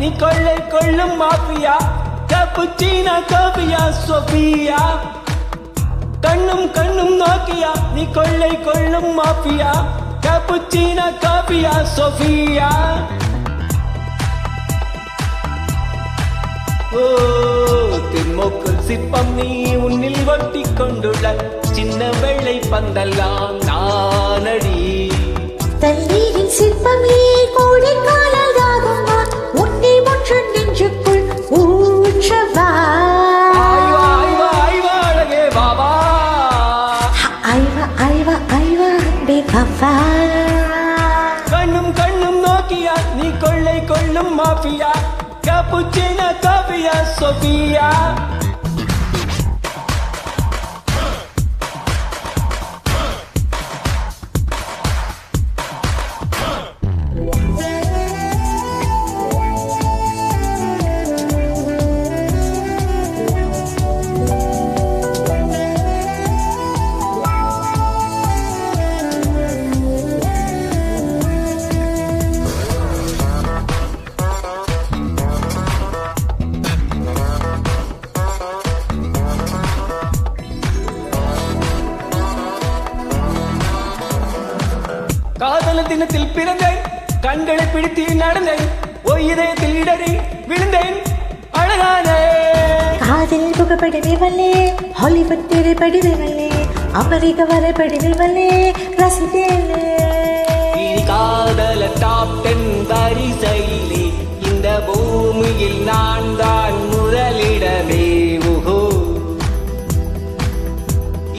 நீ கொள்ளை கொள்ளும் மாஃபியா கேப்புச்சீனா காபியா சோபியா கண்ணும் கண்ணும் நோக்கியா நீ கொள்ளை கொள்ளும் மாஃபியா கேப்புச்சீனா காபியா சோபியா ஓ தின்மோக்குள் சிற்பம் நீ உன்னில் ஒட்டி கொண்டுள்ள சின்ன வெள்ளை பந்தல்லாம் நானடி தண்ணீரின் சிற்பமே கோடி காலதாகும் உன்னை முற்று நெஞ்சுக்குள் ஊற்றவா அழகே பாபா ஐவா அன்பே பாபா கண்ணும் கண்ணும் நோக்கியா நீ கொள்ளை கொள்ளும் மாஃபியா கேப்புச்சீனா காபியா சோபியா காதல தினத்தில் பிறந்தேன் கண்களை பிடித்து நடந்தேன் இதயத்தில் இடறி விழுந்தேன் அழகானே காதல் புகப்படவே வல்லே ஹாலிவுட் திரைப்படவே வல்லே அமெரிக்க வரைபடவே வல்லே ரசித்தேனே காதல டாப் 10 வரிசையிலே இந்த பூமியில் நான் தான் முதலிடமே ஓஹோ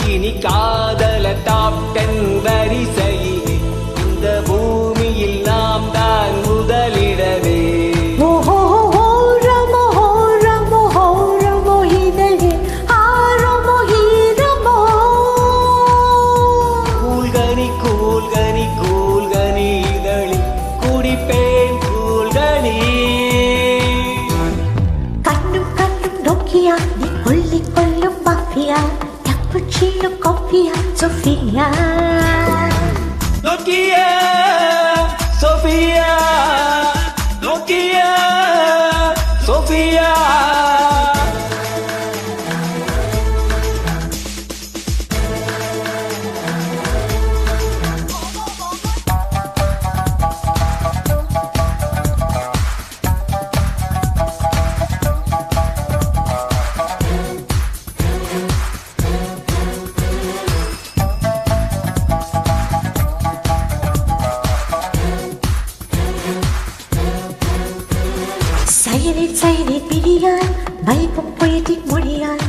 இனி காதல டாப் 10 வரிசையிலே இந்த பூமியில் நாம் தான் முதலிடவே ஓஹோ ரமோ ரமோ ரமோ இதழே ஆரமோ ஹீரமோ கூல்கனி கூல்கனி கூல்கனி இதழி குடிப்பேன் கூல்கனி கண்ணும் கண்ணும் நோக்கியா நீ கொள்ளி கொள்ளும் மாஃபியா கேப்புச்சீனோ காபியா Sofia Nokia, Sofia, Nokia, Sofia. சைனை பிடியால் மயக்கும் பொயட்டின் மொழியால்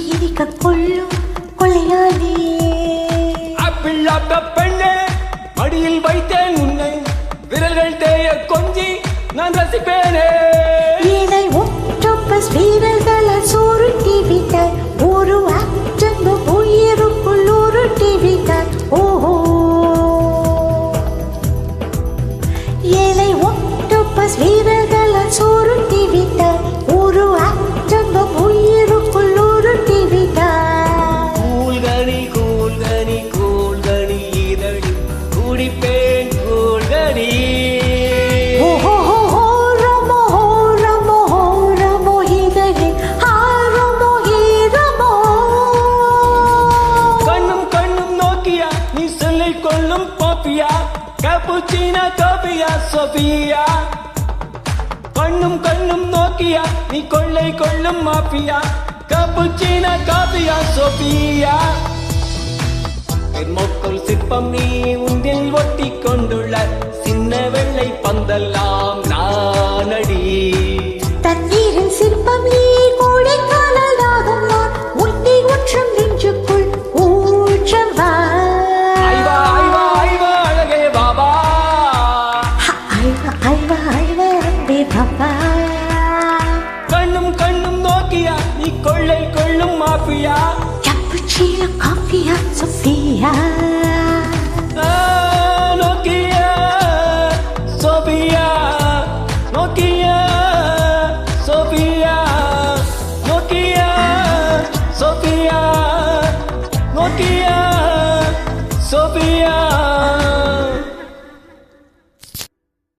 இனிக்க கொள்ளும் கொள்ளையானே அப்பிள்ளாட்ட பெண்ணே மடியில் வைத்தேன் உன்னை விரல்கள் தேய கொஞ்சி நான் ரசிப்பேனே ஏனை ஒக்டோபஸ் வீரர்களால் சோறுட்டி விட்டார் ஒரு ஆக்டன் உயிருக்குள் உருட்டி விட்டார் ஓஹோ ஏனை ஒக்டோபஸ் வீரர்களால் சோறுட்டி விட்டார் ஒரு ஆக்டன் உயிருக்குள் உருட்டி விட்டார் கூல்கனி கூல்கனி கூல்கனி இதழி குடிப்பேன் கூல்கனி கொள்ளும் பாப்பியா கேப்புச்சீனா காபியா சோபியா கண்ணும் கண்ணும் நோக்கியா நீ கொள்ளை கொள்ளும் மாஃபியா கேப்புச்சீனா காபியா சோபியா மொக்குள் சிற்பம் நீ உந்தில் ஒட்டி கொண்டுள்ள சின்ன வெள்ளை பந்தல்லாம் நானடி தண்ணீரின் சிற்பம் நீ கோடை காலதாகும் நான் உன்னை ஒற்றம் நெஞ்சுக்குள் ஊற்றவா அழகே பாபா ஐவா அன்பே பாபா கண்ணும் கண்ணும் நோக்கியா நீ கொள்ளை கொள்ளும் மாஃபியா கேப்புச்சீனோ காபியா Sofia Nokia Sofia Nokia Sofia Nokia Sofia Nokia